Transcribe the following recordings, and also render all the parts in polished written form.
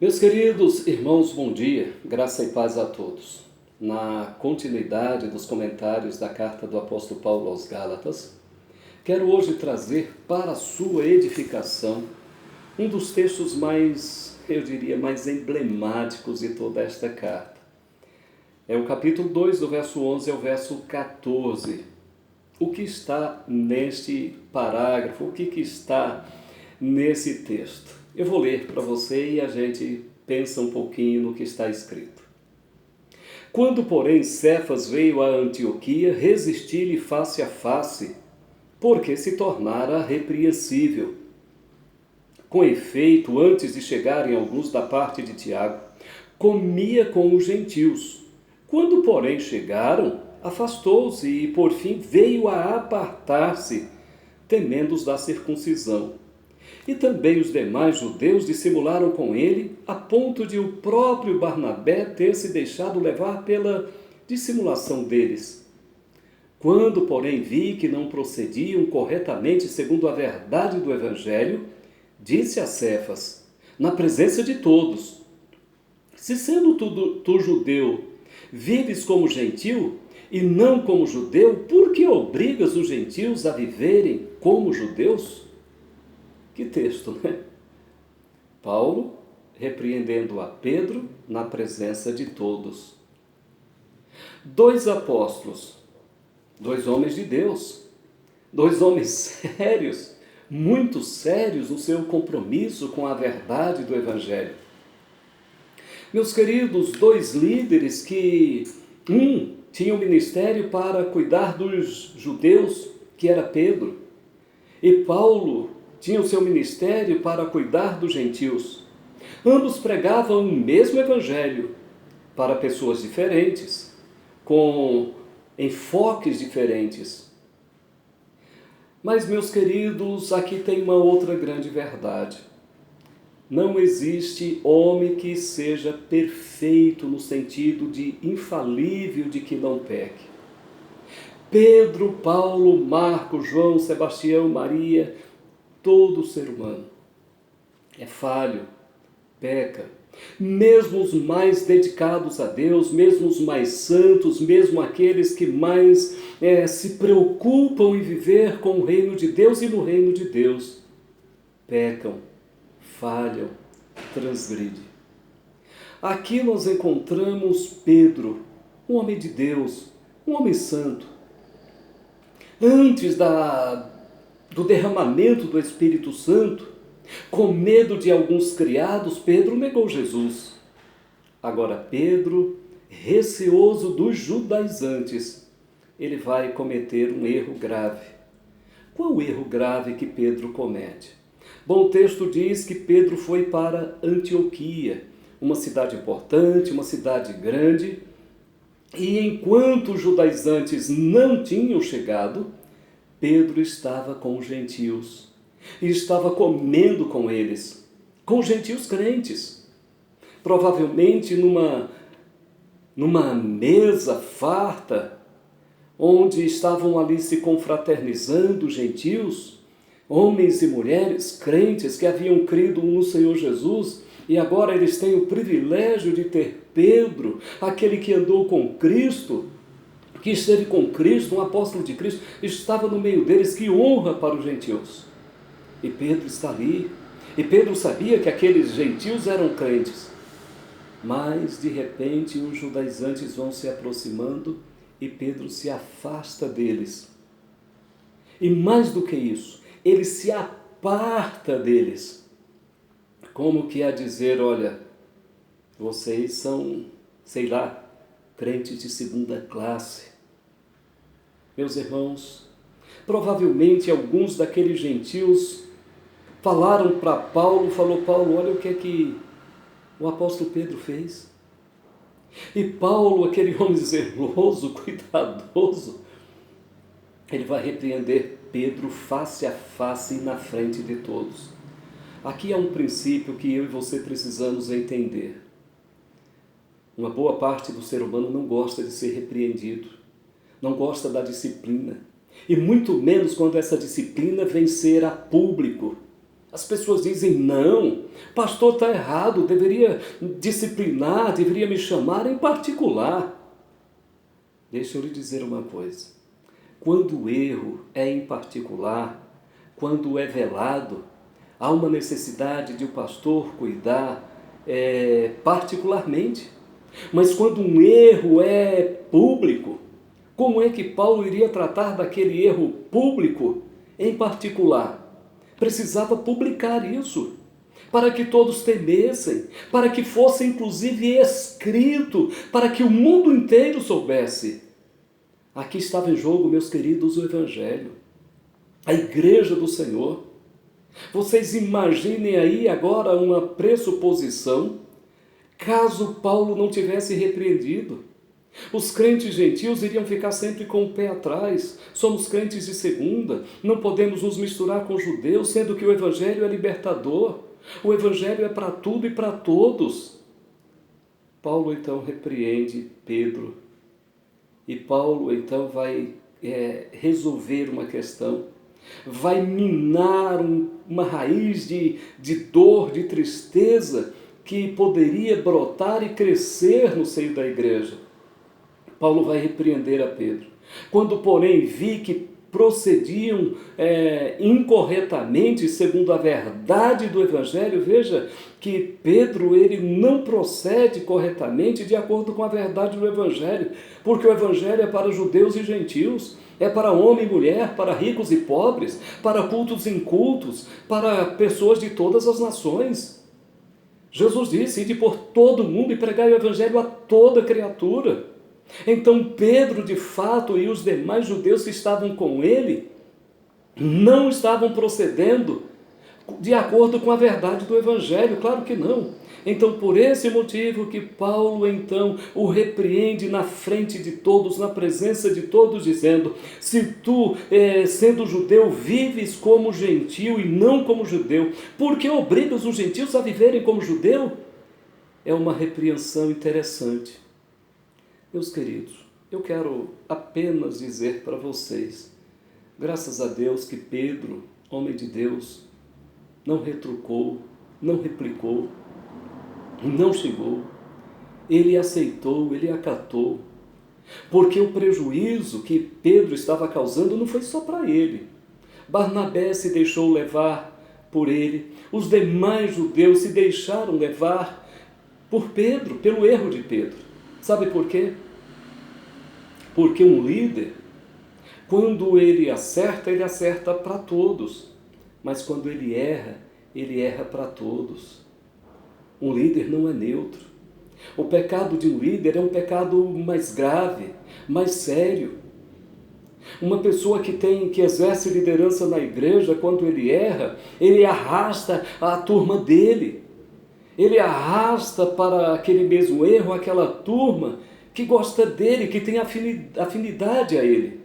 Meus queridos irmãos, bom dia, graça e paz a todos. Na continuidade dos comentários da carta do apóstolo Paulo aos Gálatas, quero hoje trazer para a sua edificação um dos textos mais, mais emblemáticos de toda esta carta. É o capítulo 2, do verso 11 ao verso 14. O que está neste parágrafo, o que está nesse texto? Eu vou ler para você e a gente pensa um pouquinho no que está escrito. Quando, porém, Cefas veio a Antioquia, resisti-lhe face a face, porque se tornara repreensível. Com efeito, antes de chegarem alguns da parte de Tiago, comia com os gentios. Quando, porém, chegaram, afastou-se e, por fim, veio a apartar-se, temendo os da circuncisão. E também os demais judeus dissimularam com ele, a ponto de o próprio Barnabé ter se deixado levar pela dissimulação deles. Quando, porém, vi que não procediam corretamente segundo a verdade do Evangelho, disse a Cefas, na presença de todos: se sendo tu judeu, vives como gentil e não como judeu, por que obrigas os gentios a viverem como judeus? Que texto, né? Paulo repreendendo a Pedro na presença de todos. Dois apóstolos, dois homens de Deus, dois homens sérios, muito sérios no seu compromisso com a verdade do Evangelho. Meus queridos, dois líderes que tinha um ministério para cuidar dos judeus, que era Pedro, e Paulo tinha o seu ministério para cuidar dos gentios. Ambos pregavam o mesmo evangelho para pessoas diferentes, com enfoques diferentes. Mas, meus queridos, aqui tem uma outra grande verdade. Não existe homem que seja perfeito no sentido de infalível, de que não peque. Pedro, Paulo, Marcos, João, Sebastião, Maria, todo ser humano é falho, peca. Mesmo os mais dedicados a Deus, mesmo os mais santos, mesmo aqueles que mais se preocupam em viver com o reino de Deus e no reino de Deus, pecam, falham, transgridem. Aqui nós encontramos Pedro, um homem de Deus, um homem santo. Antes do derramamento do Espírito Santo, com medo de alguns criados, Pedro negou Jesus. Agora Pedro, receoso dos judaizantes, ele vai cometer um erro grave. Qual o erro grave que Pedro comete? Bom, o texto diz que Pedro foi para Antioquia, uma cidade importante, uma cidade grande, e enquanto os judaizantes não tinham chegado, Pedro estava com os gentios e estava comendo com eles, com os gentios crentes. Provavelmente numa mesa farta, onde estavam ali se confraternizando os gentios, homens e mulheres crentes que haviam crido no Senhor Jesus, e agora eles têm o privilégio de ter Pedro, aquele que andou com Cristo, que esteve com Cristo, um apóstolo de Cristo, estava no meio deles. Que honra para os gentios. E Pedro está ali. E Pedro sabia que aqueles gentios eram crentes. Mas, de repente, os judaizantes vão se aproximando e Pedro se afasta deles. E mais do que isso, ele se aparta deles. Como que a dizer, olha, vocês são, crentes de segunda classe. Meus irmãos, provavelmente alguns daqueles gentios falaram para Paulo, Paulo, olha o que é que o apóstolo Pedro fez. E Paulo, aquele homem zeloso, cuidadoso, ele vai repreender Pedro face a face e na frente de todos. Aqui há um princípio que eu e você precisamos entender. Uma boa parte do ser humano não gosta de ser repreendido, não gosta da disciplina, e muito menos quando essa disciplina vem ser a público. As pessoas dizem, não, pastor está errado, deveria disciplinar, deveria me chamar em particular. Deixa eu lhe dizer uma coisa. Quando o erro é em particular, quando é velado, há uma necessidade de o pastor cuidar particularmente. Mas quando um erro é público, como é que Paulo iria tratar daquele erro público em particular? Precisava publicar isso, para que todos temessem, para que fosse inclusive escrito, para que o mundo inteiro soubesse. Aqui estava em jogo, meus queridos, o Evangelho, a igreja do Senhor. Vocês imaginem aí agora uma pressuposição, caso Paulo não tivesse repreendido. Os crentes gentios iriam ficar sempre com o pé atrás. Somos crentes de segunda, não podemos nos misturar com judeus, sendo que o Evangelho é libertador. O Evangelho é para tudo e para todos. Paulo então repreende Pedro. E Paulo então vai resolver uma questão. Vai minar uma raiz de dor, de tristeza, que poderia brotar e crescer no seio da igreja. Paulo vai repreender a Pedro. Quando, porém, vi que procediam incorretamente, segundo a verdade do Evangelho, veja que Pedro ele não procede corretamente de acordo com a verdade do Evangelho, porque o Evangelho é para judeus e gentios, é para homem e mulher, para ricos e pobres, para cultos e incultos, para pessoas de todas as nações. Jesus disse, ide por todo mundo e pregai o Evangelho a toda criatura. Então Pedro, de fato, e os demais judeus que estavam com ele, não estavam procedendo de acordo com a verdade do Evangelho, claro que não. Então, por esse motivo que Paulo, então, o repreende na frente de todos, na presença de todos, dizendo, se tu, sendo judeu, vives como gentio e não como judeu, por que obrigas os gentios a viverem como judeu? É uma repreensão interessante. Meus queridos, eu quero apenas dizer para vocês, graças a Deus que Pedro, homem de Deus, não retrucou, não replicou, não chegou, ele aceitou, ele acatou, porque o prejuízo que Pedro estava causando não foi só para ele. Barnabé se deixou levar por ele, os demais judeus se deixaram levar por Pedro, pelo erro de Pedro. Sabe por quê? Porque um líder, quando ele acerta para todos, mas quando ele erra para todos. Um líder não é neutro. O pecado de um líder é um pecado mais grave, mais sério. Uma pessoa que exerce liderança na igreja, quando ele erra, ele arrasta a turma dele. Ele arrasta para aquele mesmo erro aquela turma que gosta dele, que tem afinidade a ele.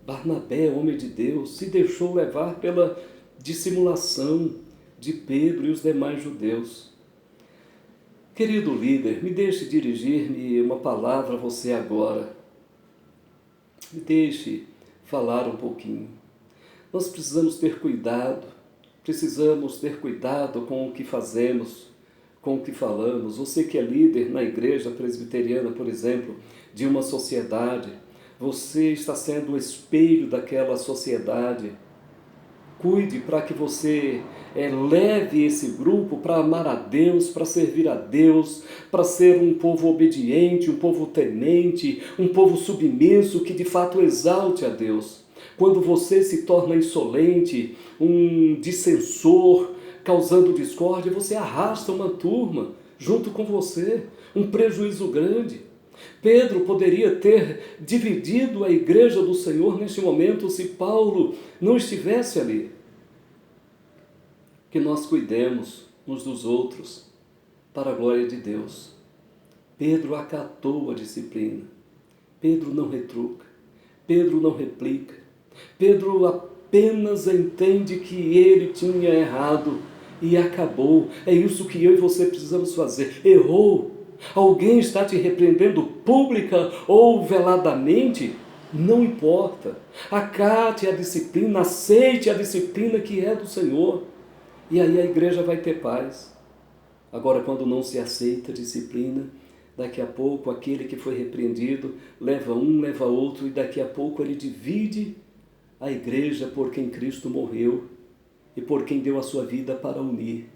Barnabé, homem de Deus, se deixou levar pela dissimulação de Pedro e os demais judeus. Querido líder, me deixe dirigir-me uma palavra a você agora. Me deixe falar um pouquinho. Nós precisamos ter cuidado com o que fazemos, com o que falamos. Você que é líder na igreja presbiteriana, por exemplo, de uma sociedade, você está sendo o espelho daquela sociedade. Cuide para que você leve esse grupo para amar a Deus, para servir a Deus, para ser um povo obediente, um povo temente, um povo submisso que de fato exalte a Deus. Quando você se torna insolente, um dissensor, causando discórdia, você arrasta uma turma junto com você, um prejuízo grande. Pedro poderia ter dividido a igreja do Senhor neste momento se Paulo não estivesse ali. Que nós cuidemos uns dos outros para a glória de Deus. Pedro acatou a disciplina. Pedro não retruca. Pedro não replica. Pedro apenas entende que ele tinha errado e acabou. É isso que eu e você precisamos fazer. Errou. Alguém está te repreendendo pública ou veladamente? Não importa. Acate a disciplina, aceite a disciplina que é do Senhor. E aí a igreja vai ter paz. Agora, quando não se aceita a disciplina, daqui a pouco aquele que foi repreendido leva um, leva outro, e daqui a pouco ele divide a igreja por quem Cristo morreu e por quem deu a sua vida para unir.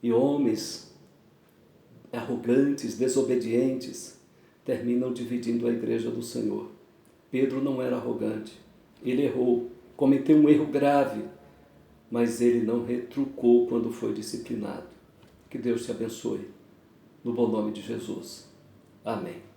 E homens arrogantes, desobedientes, terminam dividindo a igreja do Senhor. Pedro não era arrogante, ele errou, cometeu um erro grave, mas ele não retrucou quando foi disciplinado. Que Deus te abençoe, no bom nome de Jesus. Amém.